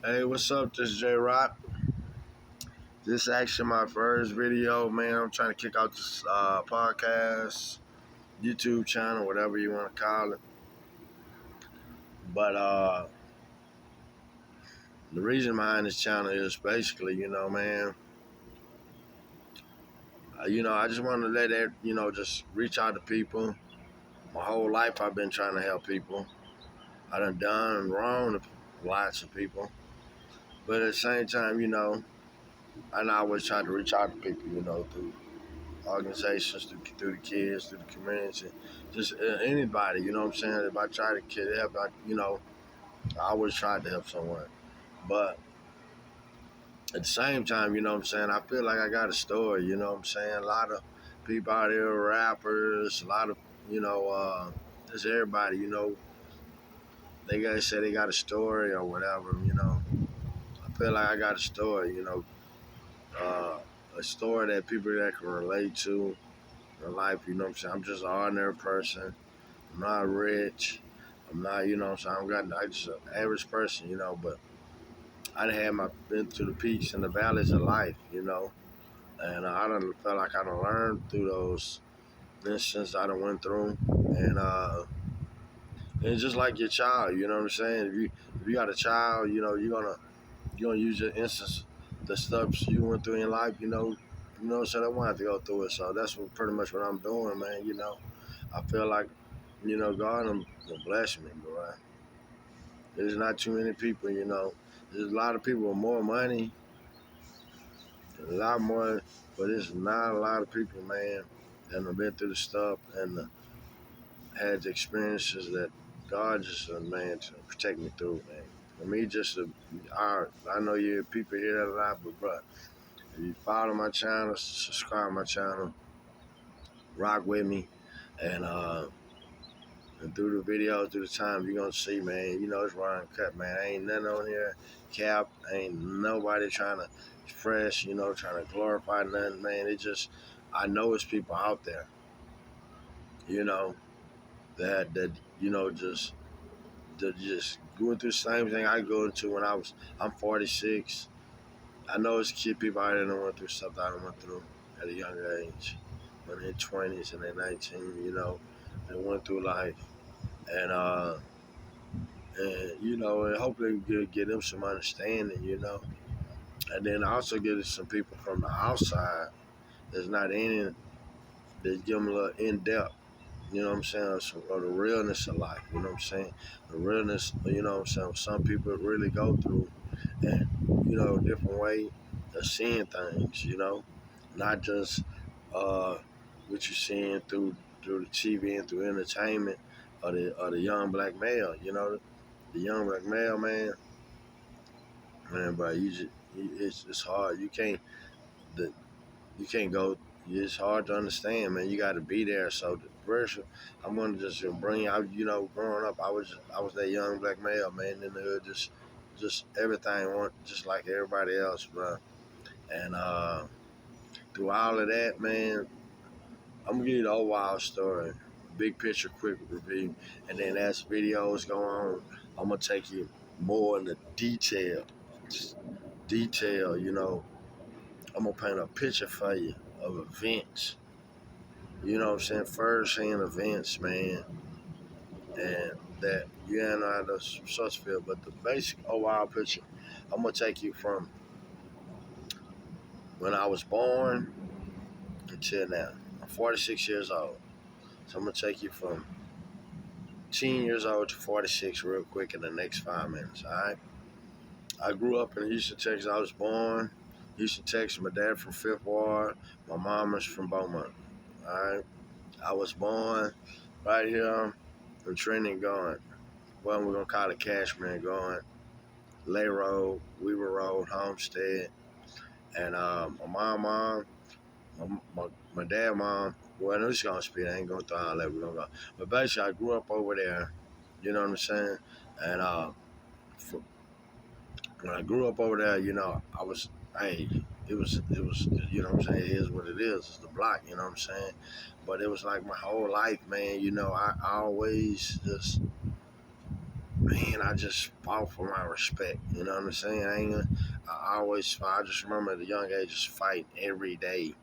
Hey, what's up? This is Jroc. This is actually my first video, man. I'm trying to kick out this podcast, YouTube channel, whatever you want to call it. But the reason behind this channel is basically, man, I just want to let that, just reach out to people. My whole life I've been trying to help people. I done wrong to lots of people. But at the same time, I always try to reach out to people, through organizations, through the kids, through the community, just anybody, you know what I'm saying? If I try to help, I always try to help someone. But at the same time, you know what I'm saying, I feel like I got a story, you know what I'm saying? A lot of people out here, rappers, a lot of, just everybody, they gotta say they got a story or whatever. I feel like I got a story, uh, a story that people that can relate to in life, you know what I'm saying? I'm just an ordinary person. I'm not rich. I'm not, you know what I'm saying? I'm just an average person, but I done been through the peaks and the valleys of life, and I done felt like I done learned through those instances I done went through. And it's just like your child, you know what I'm saying? If you got a child, you're gonna use your instance, the stuff you went through in life, so they won't have to go through it. So that's pretty much what I'm doing, man. I feel like, God will bless me, bro. There's not too many people, There's a lot of people with more money, a lot more, but there's not a lot of people, man, that have been through the stuff and had the experiences that God just, man, to protect me through, man. For me, I know people hear that a lot, but, bro, if you follow my channel, subscribe to my channel, rock with me, and through the videos, through the time, you're gonna see, man, it's Ryan Cut, man. Ain't nothing on here, cap, ain't nobody trying to fresh, trying to glorify nothing, man. I know it's people out there, you know, that, just going through the same thing I go into I'm 46. I know it's people out there that went through stuff that I went through at a younger age, when they're 20s and they're 19, they went through life. And hopefully get them some understanding. And then also get it some people from the outside that's not in it, that give them a little in-depth, you know what I'm saying, or the realness of life, you know what I'm saying? The realness, you know what I'm saying, some people really go through, and, a different way of seeing things, not just what you're seeing through the TV and through entertainment, or the young black male, the young black male, man, bro, it's hard. You can't go. It's hard to understand, man. You got to be there. So the first, I'm gonna just bring out. Growing up, I was that young black male, man, in the hood, just everything, just like everybody else, bro. And through all of that, man, I'm gonna give you the whole wild story, big picture, quick review, and then as videos go on, I'm gonna take you more into detail. I'm gonna paint a picture for you of events. You know what I'm saying? First hand events, man, and that you ain't know how the such feel, but the basic overall picture, I'm gonna take you from when I was born until now. I'm 46 years old, so I'm gonna take you from 10 years old to 46 real quick in the next 5 minutes. All right. I grew up in Houston, Texas. I was born Houston, Texas. My dad from Fifth Ward. My mom is from Beaumont. All right. I was born right here in Trinity going. Well, we're going to call it Kashmere going. Lay Road, Weaver Road, Homestead. And my mom, my dad, mom, well, I'm just going to speak. I ain't going through all that. We're going to go. But basically, I grew up over there. You know what I'm saying? And when I grew up over there, I was, hey, it was, you know what I'm saying? It is what it is. It's the block, you know what I'm saying? But it was like my whole life, man. I always just man, I just fought for my respect. You know what I'm saying? I just remember at a young age just fighting every day.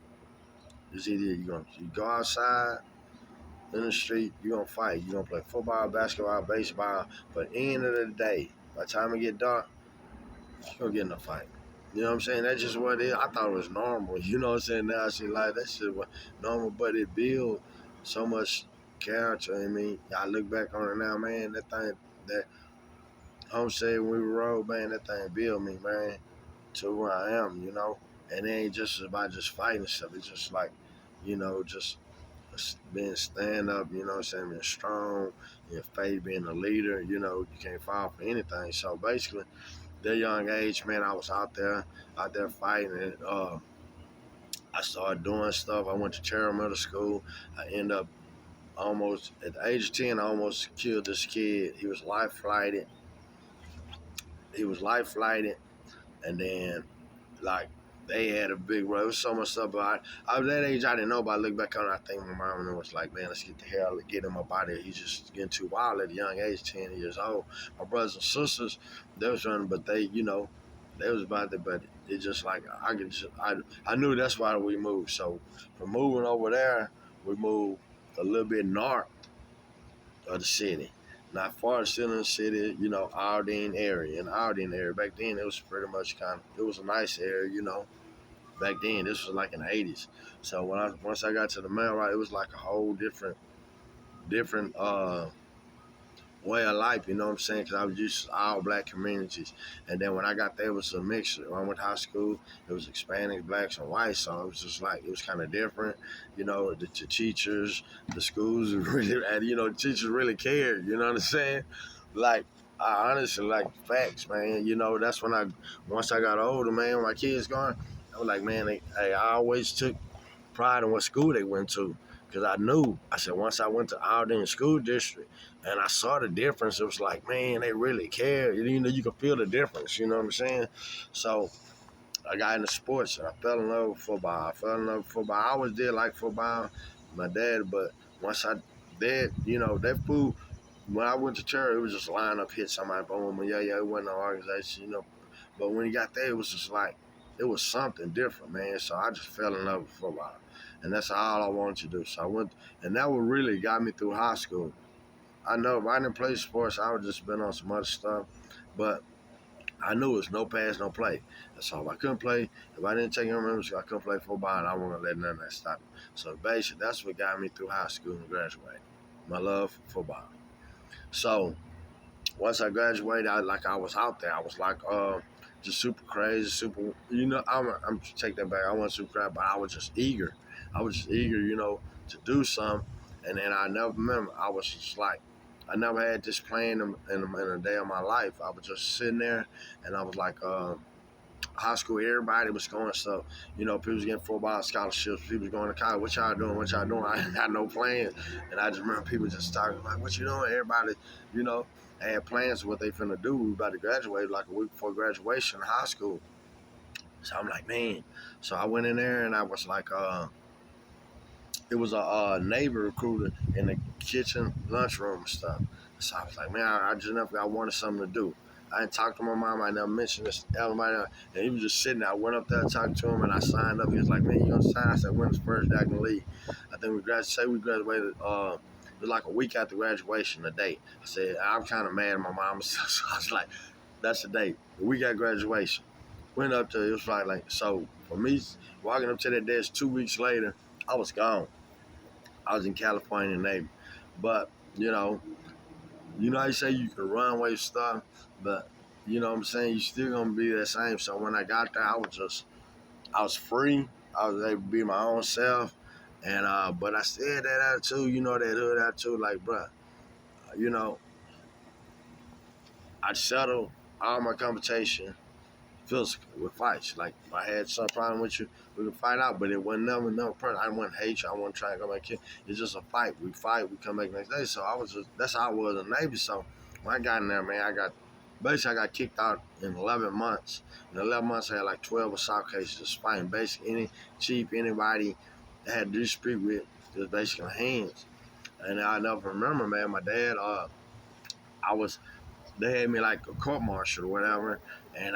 It's either you go outside in the street, you're gonna fight. You're gonna play football, basketball, baseball. But at the end of the day, by the time it get dark, you're gonna get in a fight. You know what I'm saying? That's just what it is. I thought it was normal. You know what I'm saying? Now I see like that shit was normal, but it built so much character in me. I look back on it now, man. That homestead when we were road, man, that thing built me, man, to where I am. And it ain't just about just fighting stuff. It's just like, just being stand up, you know what I'm saying, being strong, your faith, being a leader, you can't fall for anything. So basically, that young age, man, I was out there fighting, and I started doing stuff. I went to Terrell Middle School. I ended up almost, at the age of 10, I almost killed this kid. He was life flighted, and then like they had a big road. It was so much stuff, but I was that age, I didn't know. But I look back on it, I think my mom was like, "Man, let's get the hell, get him up out of here. He's just getting too wild at a young age, 10 years old." My brothers and sisters, they was running, but they was about it. But it just like I knew that's why we moved. So from moving over there, we moved a little bit north of the city. Not far, still in the city, Aldine area. In the Aldine area, back then it was pretty much it was a nice area, back then. This was like in the 80s. So once I got to the mail route, it was like a whole different way of life, you know what I'm saying? Because I was used to all black communities. And then when I got there, it was a mixture. When I went to high school, it was Hispanics, blacks, and whites. So it was just like, it was kind of different. The teachers, the schools really, and, the teachers really cared, you know what I'm saying? Like, I honestly, like, facts, man. That's once I got older, man, when my kids gone, I was like, man, I always took pride in what school they went to. Because I said, once I went to Aldine School District and I saw the difference, it was like, man, they really care. You can feel the difference, you know what I'm saying? So I got into sports and I fell in love with football. I always did like football, my dad, but once I did, that fool, when I went to church, it was just line up, hit somebody, boom, yeah, it wasn't no organization. But when he got there, it was just like, it was something different, man. So I just fell in love with football. And that's all I wanted to do. So I went, and that what really got me through high school. I know if I didn't play sports, I would just been on some other stuff. But I knew it was no pass, no play. So if I couldn't play, if I didn't take any membership, I couldn't play football, and I wasn't let none of that stop me. So basically, that's what got me through high school and graduated. My love for football. So once I graduated, I was out there. I was like, just super crazy, super. I'm take that back. I wasn't super crazy, but I was just eager. I was just eager, to do something. And then I never remember. I was just like, I never had this plan in a day of my life. I was just sitting there, and I was like, high school, everybody was going. So, people was getting football scholarships. People was going to college. What y'all doing? What y'all doing? I had no plan. And I just remember people just talking like, what you doing? Everybody, you know, had plans of what they finna do. We were about to graduate like a week before graduation in high school. So I'm like, man. So I went in there and I was like, it was a neighbor recruiter in the kitchen lunchroom and stuff. So I was like, man, I just never I wanted something to do. I didn't talk to my mom. I never mentioned this to everybody. And he was just sitting there. I went up there, talked to him, and I signed up. He was like, man, you gonna sign? I said, when's the first day I can leave? I think we graduated, it was like a week after graduation, the date. I said, I'm kind of mad at my mom. So I was like, that's the date. The week after graduation. Went up to, it was like, so for me, walking up to that desk 2 weeks later, I was gone. I was in California, Navy. But, how you say you can run away with stuff, but you know what I'm saying, you still gonna be that same. So when I got there, I was free. I was able to be my own self. And but I still had that attitude, that hood attitude, like, bruh, you know, I settled all my competition physical with fights. Like if I had some problem with you, we could fight out, but it wasn't never person. I wouldn't hate you. I wouldn't try to go back here. It's just a fight. We fight. We come back the next day. So that's how I was in the Navy. So when I got in there, man, I got kicked out in 11 months. In 11 months, I had like 12 assault cases, just fighting. Basically, any chief, anybody that had to dispute with, just basically hands. And I never remember, man, my dad, I was they had me like a court martial or whatever, and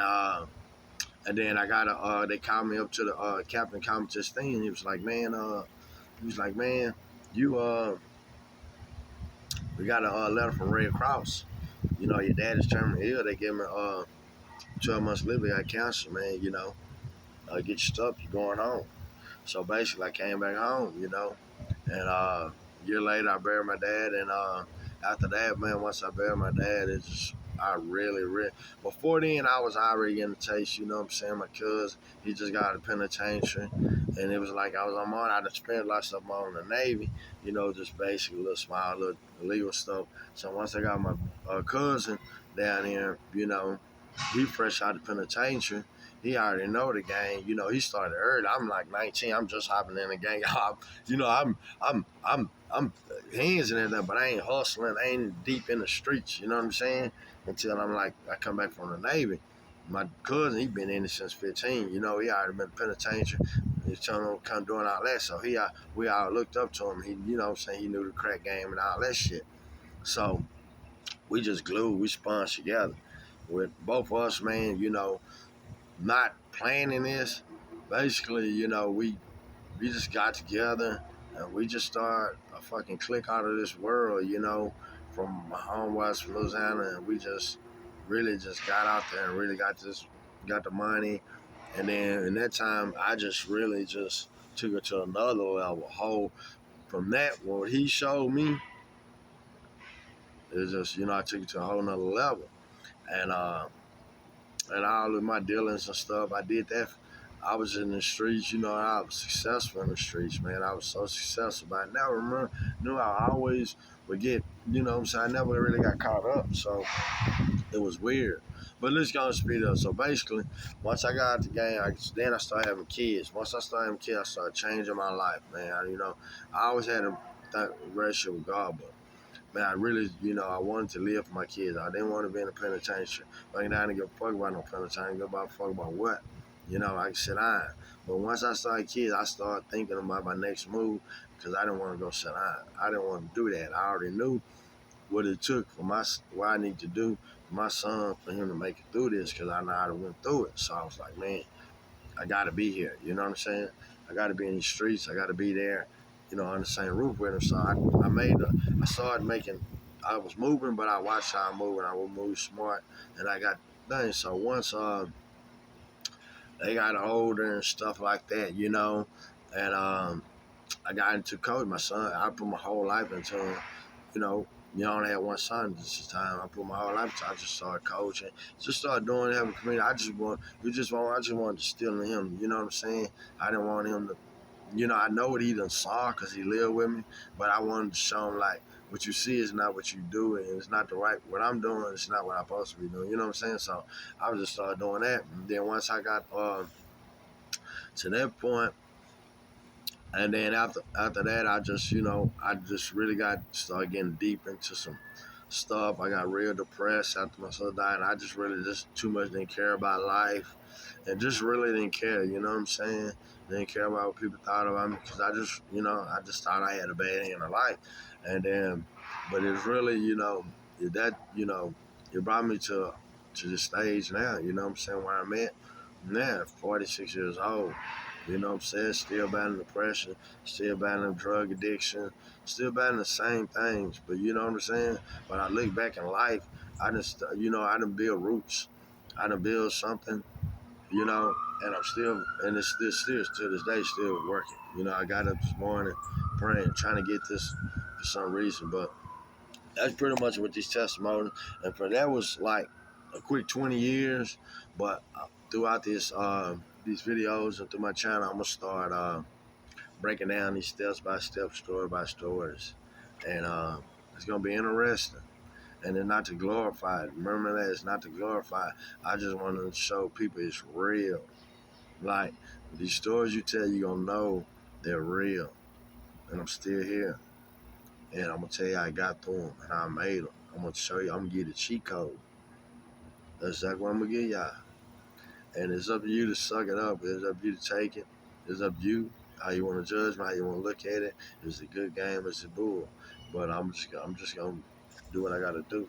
and then I got a they called me up to the captain, called me to this thing, and he was like, man, you we got a letter from Red Cross. You know, your dad is terminally ill. They gave me 12 months leave. They got cancer, man. You know, get your stuff. You're going home. So basically, I came back home. You know, and a year later, I buried my dad. And after that, man, once I buried my dad, it's just I really. Before then, I was already getting the taste. You know what I'm saying? My cousin, he just got out of penitentiary, and it was like I was on my own. I just spent a lot of stuff on the Navy. You know, just basically little small, little illegal stuff. So once I got my cousin down there, you know, he fresh out of penitentiary. He already know the game. You know, he started early. I'm like 19. I'm just hopping in the gang. You know, I'm hands in there, but I ain't hustling. I ain't deep in the streets. You know what I'm saying? Until I'm like, I come back from the Navy. My cousin, he been in it since 15. You know, he already been penitentiary. He's telling him to come doing all that. So we all looked up to him. He, you know what I'm saying? He knew the crack game and all that shit. So we just glued. We spun together with both of us, man. You know, not planning this. Basically, you know, we just got together and we just started a fucking click out of this world, you know, from my home West Louisiana, and we just really just got out there and really got the money, and then in that time I just really just took it to another level. Whole from that, what he showed me is just, you know, I took it to a whole nother level, and and all of my dealings and stuff. I did that. I was in the streets, you know, I was successful in the streets, man. I was so successful, but I never knew I always would get, you know what I'm saying? I never really got caught up, so it was weird. But let's go and speed up. So basically, once I got out the game, then I started having kids. Once I started having kids, I started changing my life, man. You know, I always had a relationship with God, but man, I really, you know, I wanted to live for my kids. I didn't want to be in a penitentiary. Like, I didn't give a fuck about no penitentiary. I didn't give a fuck about what. You know, I could sit down. But once I started kids, I started thinking about my next move because I didn't want to go sit down. I didn't want to do that. I already knew what it took for what I need to do for my son, for him to make it through this, because I know how to went through it. So I was like, man, I got to be here. You know what I'm saying? I got to be in these streets. I got to be there, you know, on the same roof with him. So I started making, I was moving, but I watched how I move, and I would move smart, and I got done. So once they got older and stuff like that, you know, and I got into coaching. My son, I put my whole life into him, you know. You only had one son this time. I put my whole life into. I just started coaching, just started doing having community. I just wanted to steal in him. You know what I'm saying? I didn't want him to, you know, I know what he done saw because he lived with me, but I wanted to show him like what you see is not what you do, and it's not the right. What I'm doing is not what I'm supposed to be doing. You know what I'm saying? So I was just started doing that. And then once I got to that point, and then after that, I just, you know, I just really got started getting deep into some stuff. I got real depressed after my son died, and I just really just too much didn't care about life, and just really didn't care. You know what I'm saying? Didn't care about what people thought about me because I just, you know, I just thought I had a bad end of life, and then, but it's really, you know, that, you know, it brought me to the stage now. You know what I'm saying? Where I'm at now, 46 years old. You know what I'm saying? Still battling depression, still battling drug addiction, still battling the same things. But you know what I'm saying? When I look back in life, I just, you know, I done build roots. I done build something, you know, and I'm still, and it's still to this day, still working. You know, I got up this morning praying, trying to get this for some reason. But that's pretty much what these testimonies, and for that was like a quick 20 years. But throughout these videos and through my channel, I'm gonna start breaking down these steps by step, story by stories, and it's gonna be interesting. And then not to glorify it. Remember that it's not to glorify it. I just want to show people it's real. Like these stories you tell, you gonna know they're real, and I'm still here. And I'm gonna tell you how I got through them and how I made them. I'm gonna show you. I'm gonna give you the cheat code. That's exactly what I'm gonna give y'all. And it's up to you to suck it up. It's up to you to take it. It's up to you how you want to judge me, how you want to look at it. Is it a good game? Is it bull? But I'm just gonna do what I gotta do.